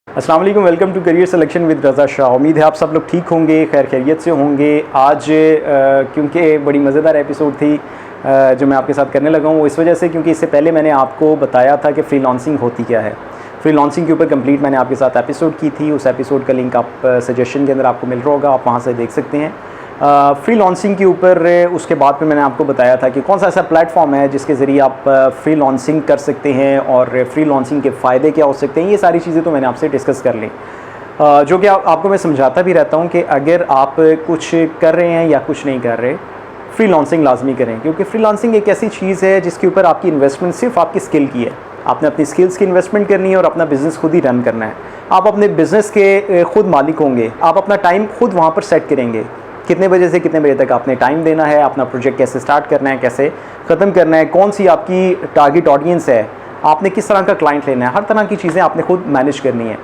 अस्सलाम वालेकुम, welcome to career selection with Raza Shah. उम्मीद है आप सब लोग ठीक होंगे, खैर खैरियत से होंगे। आज क्योंकि बड़ी मज़ेदार एपिसोड थी जो मैं आपके साथ करने लगा हूँ, वो इस वजह से क्योंकि इससे पहले मैंने आपको बताया था कि फ्रीलांसिंग होती क्या है। फ्रीलांसिंग के ऊपर कंप्लीट मैंने आपके साथ एपिसोड की थी। उस एपिसोड का लिंक आप सजेशन के अंदर आपको मिल रहा होगा, आप वहाँ से देख सकते हैं। फ्रीलांसिंग के ऊपर उसके बाद फिर मैंने आपको बताया था कि कौन सा ऐसा प्लेटफॉर्म है जिसके ज़रिए आप फ्रीलांसिंग कर सकते हैं और फ्रीलांसिंग के फ़ायदे क्या हो सकते हैं। ये सारी चीज़ें तो मैंने आपसे डिस्कस कर ली, जो कि आपको मैं समझाता भी रहता हूँ कि अगर आप कुछ कर रहे हैं या कुछ नहीं कर रहे, फ्रीलांसिंग लाजमी करें, क्योंकि फ्रीलांसिंग एक ऐसी चीज़ है जिसके ऊपर आपकी इन्वेस्टमेंट सिर्फ आपकी स्किल की है। आपने अपनी स्किल्स की इन्वेस्टमेंट करनी है और अपना बिज़नेस खुद ही रन करना है। आप अपने बिज़नेस के खुद मालिक होंगे, आप अपना टाइम खुद वहाँ पर सेट करेंगे, कितने बजे से कितने बजे तक आपने टाइम देना है, अपना प्रोजेक्ट कैसे स्टार्ट करना है, कैसे ख़त्म करना है, कौन सी आपकी टारगेट ऑडियंस है, आपने किस तरह का क्लाइंट लेना है, हर तरह की चीज़ें आपने खुद मैनेज करनी है।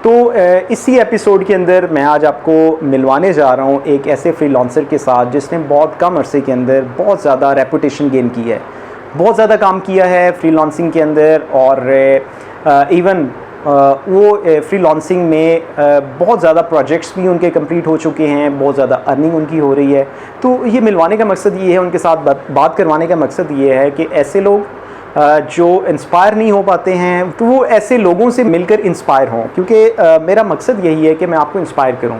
तो इसी एपिसोड के अंदर मैं आज आपको मिलवाने जा रहा हूँ एक ऐसे फ्रीलांसर के साथ जिसने बहुत कम अरसे के अंदर बहुत ज़्यादा रेपुटेशन गेन की है, बहुत ज़्यादा काम किया है फ्रीलांसिंग के अंदर, और इवन वो फ्रीलांसिंग में बहुत ज़्यादा प्रोजेक्ट्स भी उनके कंप्लीट हो चुके हैं, बहुत ज़्यादा अर्निंग उनकी हो रही है। तो ये मिलवाने का मकसद ये है, उनके साथ बात करवाने का मकसद ये है कि ऐसे लोग जो इंस्पायर नहीं हो पाते हैं, तो वो ऐसे लोगों से मिलकर इंस्पायर हों, क्योंकि मेरा मकसद यही है कि मैं आपको इंस्पायर करूं।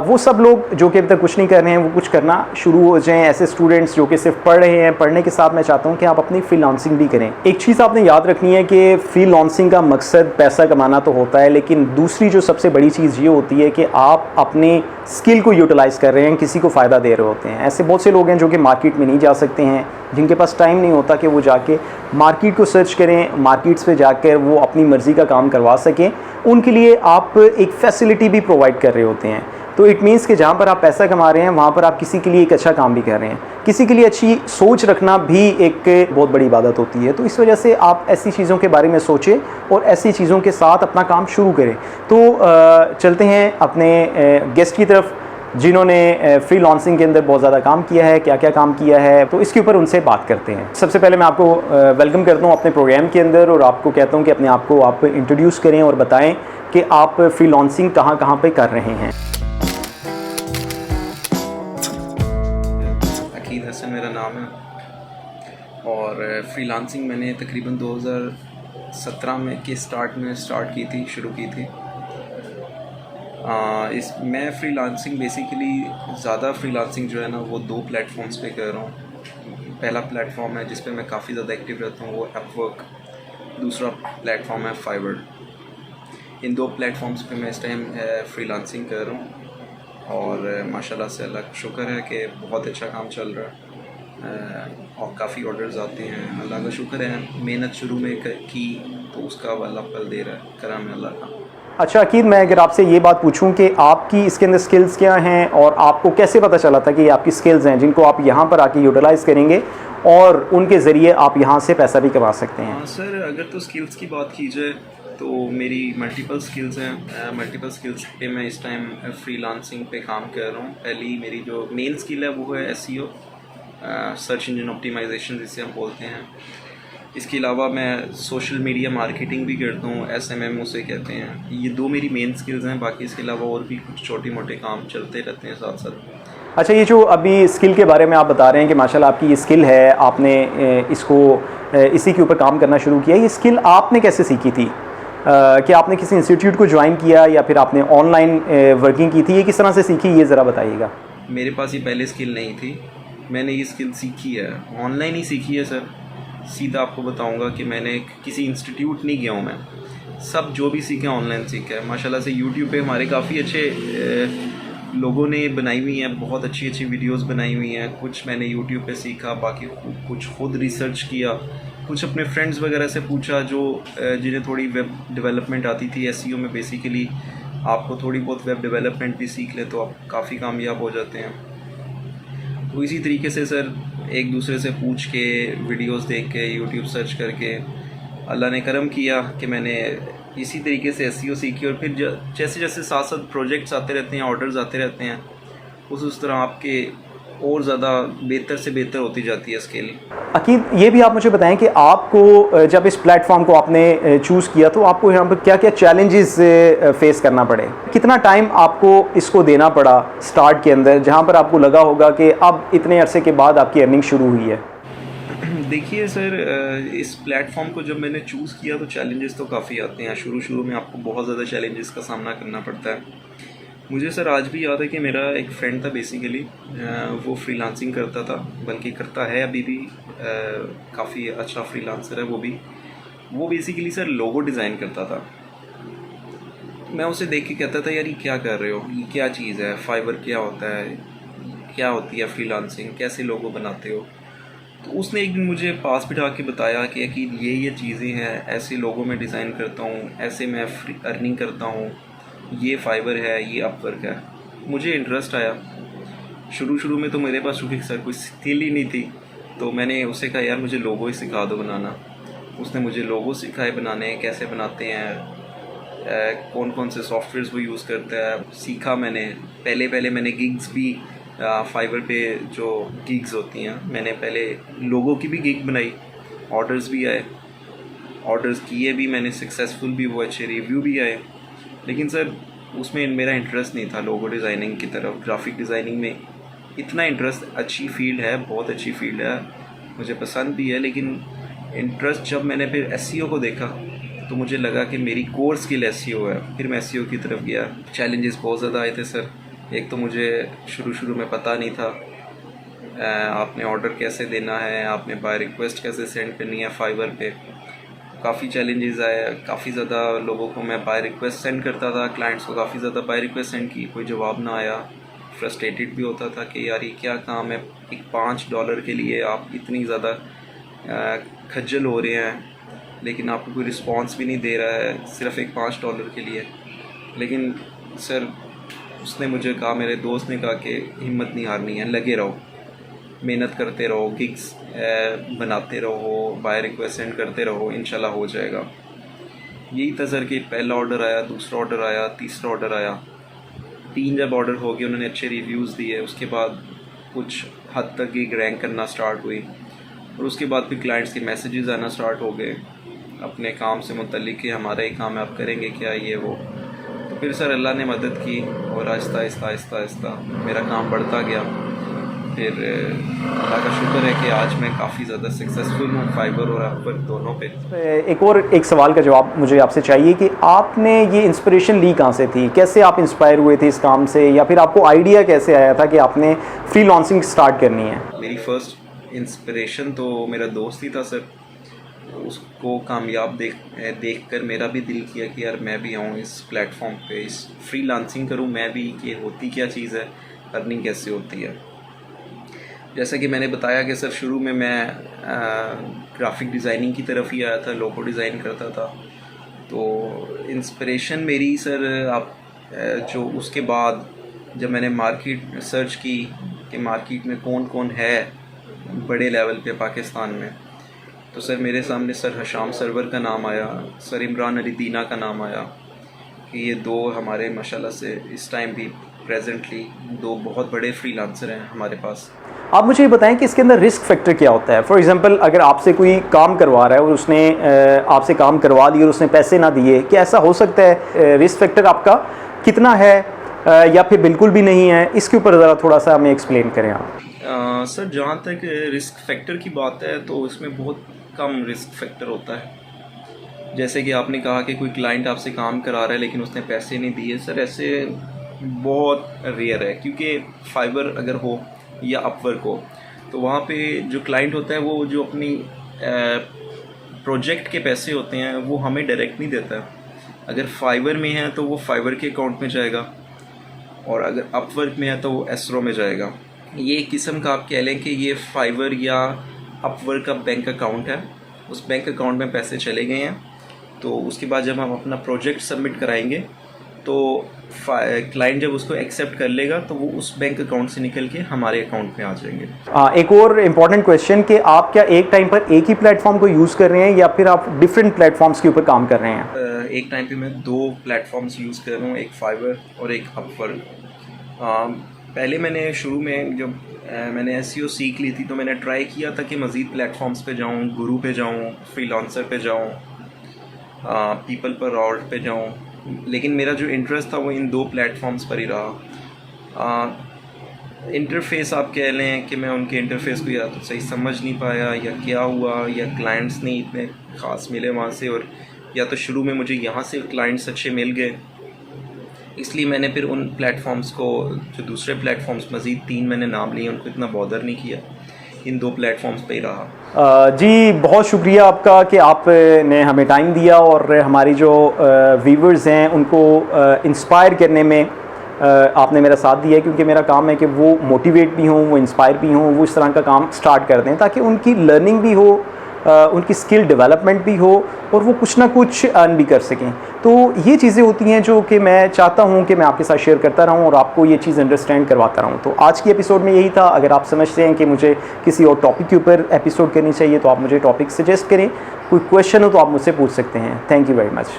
वो सब लोग जो कि अभी तक कुछ नहीं कर रहे हैं, वो कुछ करना शुरू हो जाएं। ऐसे स्टूडेंट्स जो कि सिर्फ पढ़ रहे हैं, पढ़ने के साथ मैं चाहता हूं कि आप अपनी फ्रीलांसिंग भी करें। एक चीज़ आपने याद रखनी है कि फ्रीलांसिंग का मकसद पैसा कमाना तो होता है, लेकिन दूसरी जो सबसे बड़ी चीज़ ये होती है कि आप अपने स्किल को यूटिलाइज़ कर रहे हैं, किसी को फ़ायदा दे रहे होते हैं। ऐसे बहुत से लोग हैं जो कि मार्केट में नहीं जा सकते हैं, जिनके पास टाइम नहीं होता कि वो जाके मार्केट को सर्च करें, मार्केट्स पे जाकर वो अपनी मर्ज़ी का काम करवा सकें। उनके लिए आप एक फैसिलिटी भी प्रोवाइड कर रहे होते हैं। तो इट मीन्स कि जहाँ पर आप पैसा कमा रहे हैं, वहाँ पर आप किसी के लिए एक अच्छा काम भी कर रहे हैं। किसी के लिए अच्छी सोच रखना भी एक बहुत बड़ी इबादत होती है। तो इस वजह से आप ऐसी चीज़ों के बारे में सोचें और ऐसी चीज़ों के साथ अपना काम शुरू करें। तो चलते हैं अपने गेस्ट की तरफ, जिन्होंने फ्रीलांसिंग के अंदर बहुत ज़्यादा काम किया है, क्या क्या काम किया है, तो इसके ऊपर उनसे बात करते हैं। सबसे पहले मैं आपको वेलकम करता हूँ अपने प्रोग्राम के अंदर, और आपको कहता हूँ कि अपने आप को आप इंट्रोड्यूस करें और बताएं कि आप फ्रीलांसिंग कहाँ कहाँ पे कर रहे हैं। अकीद हसन मेरा नाम है, और फ्रीलांसिंग मैंने तकरीबन 2017 में के स्टार्ट की थी, शुरू की थी। मैं फ्रीलांसिंग बेसिकली ज़्यादा फ्रीलांसिंग जो है ना, वो 2 प्लेटफॉर्म्स पे कर रहा हूँ। पहला प्लेटफॉर्म है जिस पे मैं काफ़ी ज़्यादा एक्टिव रहता हूँ, वो अपवर्क। दूसरा प्लेटफॉर्म है फाइवर। इन 2 प्लेटफॉर्म्स पे मैं इस टाइम फ्रीलांसिंग कर रहा हूँ, और माशाल्लाह से अल्लाह का शुक्र है कि बहुत अच्छा काम चल रहा है, और काफ़ी ऑर्डर्स आते हैं। अल्लाह का शुक्र है, मेहनत शुरू में की तो उसका अल्लाह फल दे रहा है, करम है अल्लाह का। अच्छा अकीद, मैं अगर आपसे ये बात पूछूं कि आपकी इसके अंदर स्किल्स क्या हैं और आपको कैसे पता चला था कि ये आपकी स्किल्स हैं जिनको आप यहाँ पर आके यूटिलाइज़ करेंगे और उनके ज़रिए आप यहाँ से पैसा भी कमा सकते हैं? हाँ सर, अगर तो स्किल्स की बात की जाए तो मेरी मल्टीपल स्किल्स हैं। मल्टीपल स्किल्स पे मैं इस टाइम फ्रीलांसिंग पे काम कर रहा हूँ। पहली मेरी जो मेन स्किल है वो है एसईओ, सर्च इंजन ऑप्टिमाइजेशन जिसे हम बोलते हैं। इसके अलावा मैं सोशल मीडिया मार्केटिंग भी करता हूँ, SMM उसे कहते हैं। ये 2 मेरी मेन स्किल्स हैं, बाकी इसके अलावा और भी कुछ छोटे मोटे काम चलते रहते हैं साथ साथ। अच्छा, ये जो अभी स्किल के बारे में आप बता रहे हैं कि माशाल्लाह आपकी ये स्किल है, आपने इसको इसी के ऊपर काम करना शुरू किया, ये स्किल आपने कैसे सीखी थी? कि आपने किसी इंस्टीट्यूट को ज्वाइन किया या फिर आपने ऑनलाइन वर्किंग की थी? ये किस तरह से सीखी, ये ज़रा बताइएगा। मेरे पास ये पहले स्किल नहीं थी, मैंने ये स्किल सीखी है, ऑनलाइन ही सीखी है सर। सीधा आपको बताऊंगा कि मैंने किसी इंस्टीट्यूट नहीं गया हूँ मैं, सब जो भी सीखे ऑनलाइन सीखा है। माशाल्लाह से यूट्यूब पे हमारे काफ़ी अच्छे लोगों ने बनाई हुई हैं, बहुत अच्छी अच्छी वीडियोस बनाई हुई हैं। कुछ मैंने यूट्यूब पे सीखा, बाकी कुछ खुद रिसर्च किया, कुछ अपने फ्रेंड्स वगैरह से पूछा जो जिन्हें थोड़ी वेब डेवलपमेंट आती थी। एसईओ में बेसिकली आपको थोड़ी बहुत वेब डेवलपमेंट भी सीख ले तो आप काफ़ी कामयाब हो जाते हैं। तो इसी तरीके से सर एक दूसरे से पूछ के, वीडियोस देख के, यूट्यूब सर्च करके अल्लाह ने करम किया कि मैंने इसी तरीके से एसईओ सीखी। और फिर जैसे जैसे साथ साथ प्रोजेक्ट्स आते रहते हैं, ऑर्डर्स आते रहते हैं, उस तरह आपके और ज़्यादा बेहतर से बेहतर होती जाती है स्किल। अकीद, ये भी आप मुझे बताएं कि आपको जब इस प्लेटफॉर्म को आपने चूज़ किया तो आपको यहाँ पर क्या क्या चैलेंजेस फेस करना पड़े, कितना टाइम आपको इसको देना पड़ा स्टार्ट के अंदर, जहाँ पर आपको लगा होगा कि अब इतने अरसे के बाद आपकी अर्निंग शुरू हुई है? देखिए सर, इस प्लेटफॉर्म को जब मैंने चूज़ किया तो चैलेंजेस तो काफ़ी आते हैं। शुरू में आपको बहुत ज़्यादा चैलेंजेस का सामना करना पड़ता है। मुझे सर आज भी याद है कि मेरा एक फ्रेंड था बेसिकली, वो फ्रीलांसिंग करता था, बल्कि करता है अभी भी, काफ़ी अच्छा फ्रीलांसर है वो बेसिकली सर लोगो डिज़ाइन करता था। मैं उसे देख के कहता था यार ये क्या कर रहे हो, ये क्या चीज़ है, फाइवर क्या होता है, क्या होती है फ्रीलांसिंग, कैसे लोगो बनाते हो। तो उसने एक दिन मुझे पास बिठा के बताया कि ये चीज़ें हैं, ऐसे लोगों में डिज़ाइन करता हूँ, ऐसे मैं फ्री अर्निंग करता हूँ, ये फाइवर है, ये अपवर्क है। मुझे इंटरेस्ट आया। शुरू में तो मेरे पास चूँकि सर कोई स्किल ही नहीं थी, तो मैंने उससे कहा यार मुझे लोगो ही सिखा दो बनाना। उसने मुझे लोगो सिखाए बनाने, कैसे बनाते हैं, कौन से सॉफ्टवेयर्स वो यूज़ करता है, सीखा मैंने। पहले मैंने गिग्स भी फाइवर पे जो गिग्स होती हैं, मैंने पहले लोगों की भी गिग बनाई, ऑर्डर्स भी आए, ऑर्डर्स किए भी मैंने, सक्सेसफुल भी हुआ, अच्छे रिव्यू भी आए। लेकिन सर उसमें मेरा इंटरेस्ट नहीं था लोगो डिज़ाइनिंग की तरफ, ग्राफिक डिज़ाइनिंग में इतना इंटरेस्ट। अच्छी फील्ड है, बहुत अच्छी फील्ड है, मुझे पसंद भी है, लेकिन इंटरेस्ट जब मैंने फिर एसईओ को देखा तो मुझे लगा कि मेरी कोर स्किल एसईओ है। फिर मैं एसईओ की तरफ गया। चैलेंजेस बहुत ज़्यादा आए थे सर। एक तो मुझे शुरू में पता नहीं था आपने ऑर्डर कैसे देना है, आपने बाय रिक्वेस्ट कैसे सेंड करनी है फाइवर पे। काफ़ी चैलेंजेस आए, काफ़ी ज़्यादा लोगों को मैं बाय रिक्वेस्ट सेंड करता था, क्लाइंट्स को काफ़ी ज़्यादा बाय रिक्वेस्ट सेंड की, कोई जवाब ना आया। फ्रस्ट्रेटेड भी होता था कि यार ये क्या काम है, एक $5 के लिए आप इतनी ज़्यादा खज्जल हो रहे हैं, लेकिन आपको कोई रिस्पांस भी नहीं दे रहा है सिर्फ एक $5 के लिए। लेकिन सर उसने मुझे कहा, मेरे दोस्त ने कहा कि हिम्मत नहीं हारनी है, लगे रहो, मेहनत करते रहो, गिग्स बनाते रहो, बाय रिक्वेस्ट सेंड करते रहो, इंशाल्लाह हो जाएगा। यही था सर कि पहला ऑर्डर आया, दूसरा ऑर्डर आया, तीसरा ऑर्डर आया। 3 जब ऑर्डर हो गए, उन्होंने अच्छे रिव्यूज़ दिए, उसके बाद कुछ हद तक गिग रैंक करना स्टार्ट हुई, और उसके बाद फिर क्लाइंट्स के मैसेजेस आना स्टार्ट हो गए अपने काम से मुतल्लिक कि हमारा ही काम है, आप करेंगे क्या, ये वो। तो फिर सर अल्लाह ने मदद की और आहिस्ता मेरा काम बढ़ता गया। फिर अल्लाह का शुक्र है कि आज मैं काफ़ी ज़्यादा सक्सेसफुल हूँ फाइवर और अपवर्क दोनों पे। एक सवाल का जवाब मुझे आपसे चाहिए कि आपने ये इंस्पिरेशन ली कहाँ से थी, कैसे आप इंस्पायर हुए थे इस काम से, या फिर आपको आइडिया कैसे आया था कि आपने फ्रीलांसिंग स्टार्ट करनी है? मेरी फ़र्स्ट इंस्पिरेशन तो मेरा दोस्त ही था सर। उसको कामयाब देख कर मेरा भी दिल किया कि यार मैं भी आऊँ इस प्लेटफॉर्म पे, इस फ्रीलांसिंग करूँ मैं भी, कि होती क्या चीज़ है, अर्निंग कैसे होती है। जैसा कि मैंने बताया कि सर शुरू में मैं ग्राफिक डिज़ाइनिंग की तरफ ही आया था, लोगो डिज़ाइन करता था। तो इंस्पिरेशन मेरी सर जो उसके बाद जब मैंने मार्केट सर्च की कि मार्केट में कौन है बड़े लेवल पे पाकिस्तान में, तो सर मेरे सामने सर हशाम सरवर का नाम आया, सर इमरान अली दीना का नाम आया, कि ये दो हमारे माशाल्लाह से इस टाइम भी प्रेजेंटली दो बहुत बड़े फ्रीलांसर हैं हमारे पास। आप मुझे ये बताएं कि इसके अंदर रिस्क फैक्टर क्या होता है। फॉर एग्जांपल, अगर आपसे कोई काम करवा रहा है और उसने आपसे काम करवा दिया और उसने पैसे ना दिए, क्या ऐसा हो सकता है? रिस्क फैक्टर आपका कितना है या फिर बिल्कुल भी नहीं है? इसके ऊपर ज़रा थोड़ा सा हमें एक्सप्लेन करें आप। सर जहाँ तक रिस्क फैक्टर की बात है तो इसमें बहुत कम रिस्क फैक्टर होता है। जैसे कि आपने कहा कि कोई क्लाइंट आपसे काम करा रहा है लेकिन उसने पैसे नहीं दिए, सर ऐसे बहुत रेयर है, क्योंकि फाइवर अगर हो या अपवर्क हो तो वहाँ पे जो क्लाइंट होता है वो जो अपनी प्रोजेक्ट के पैसे होते हैं वो हमें डायरेक्ट नहीं देता है। अगर फाइवर में है तो वो फाइवर के अकाउंट में जाएगा, और अगर अपवर्क में है तो वो एसरो में जाएगा। ये एक किस्म का आप कह लें कि ये फाइवर या अपवर्क का बैंक अकाउंट है। उस बैंक अकाउंट में पैसे चले गए हैं, तो उसके बाद जब हम अपना प्रोजेक्ट सबमिट कराएंगे तो क्लाइंट जब उसको एक्सेप्ट कर लेगा तो वो उस बैंक अकाउंट से निकल के हमारे अकाउंट में आ जाएंगे। एक और इम्पॉर्टेंट क्वेश्चन कि आप क्या एक टाइम पर एक ही प्लेटफॉर्म को यूज़ कर रहे हैं या फिर आप डिफरेंट प्लेटफॉर्म्स के ऊपर काम कर रहे हैं? एक टाइम पे मैं 2 प्लेटफॉर्म्स यूज़ कर रहा हूँ, एक फाइवर और एक अपवर्क। पहले मैंने शुरू में जब मैंने एसईओ सीख ली थी, तो मैंने ट्राई किया था कि मज़ीद प्लेटफॉर्म्स पे जाऊँ, गुरु पे जाऊँ, फ्रीलांसर पे जाऊँ, पीपल पर ऑर्ड पे जाऊँ, लेकिन मेरा जो इंटरेस्ट था वो इन 2 प्लेटफॉर्म्स पर ही रहा। इंटरफेस आप कह लें कि मैं उनके इंटरफेस को या तो सही समझ नहीं पाया, या क्या हुआ, या क्लाइंट्स नहीं इतने ख़ास मिले वहाँ से, और या तो शुरू में मुझे यहाँ से क्लाइंट्स अच्छे मिल गए, इसलिए मैंने फिर उन प्लेटफॉर्म्स को, जो दूसरे प्लेटफॉर्म्स मज़ीद 3 मैंने नाम लिए, उनको इतना बॉदर नहीं किया, इन 2 प्लेटफॉर्म्स पे ही रहा। जी बहुत शुक्रिया आपका कि आपने हमें टाइम दिया और हमारी जो व्यूवर्स हैं उनको इंस्पायर करने में आपने मेरा साथ दिया है, क्योंकि मेरा काम है कि वो मोटिवेट भी हों, वो इंस्पायर भी हों, वो इस तरह का काम स्टार्ट कर दें ताकि उनकी लर्निंग भी हो, उनकी स्किल डेवलपमेंट भी हो और वो कुछ ना कुछ अर्न भी कर सकें। तो ये चीज़ें होती हैं जो कि मैं चाहता हूँ कि मैं आपके साथ शेयर करता रहूँ और आपको ये चीज़ अंडरस्टैंड करवाता रहूँ। तो आज की एपिसोड में यही था। अगर आप समझते हैं कि मुझे किसी और टॉपिक के ऊपर एपिसोड करनी चाहिए तो आप मुझे टॉपिक सजेस्ट करें। कोई क्वेश्चन हो तो आप मुझसे पूछ सकते हैं। Thank you very much.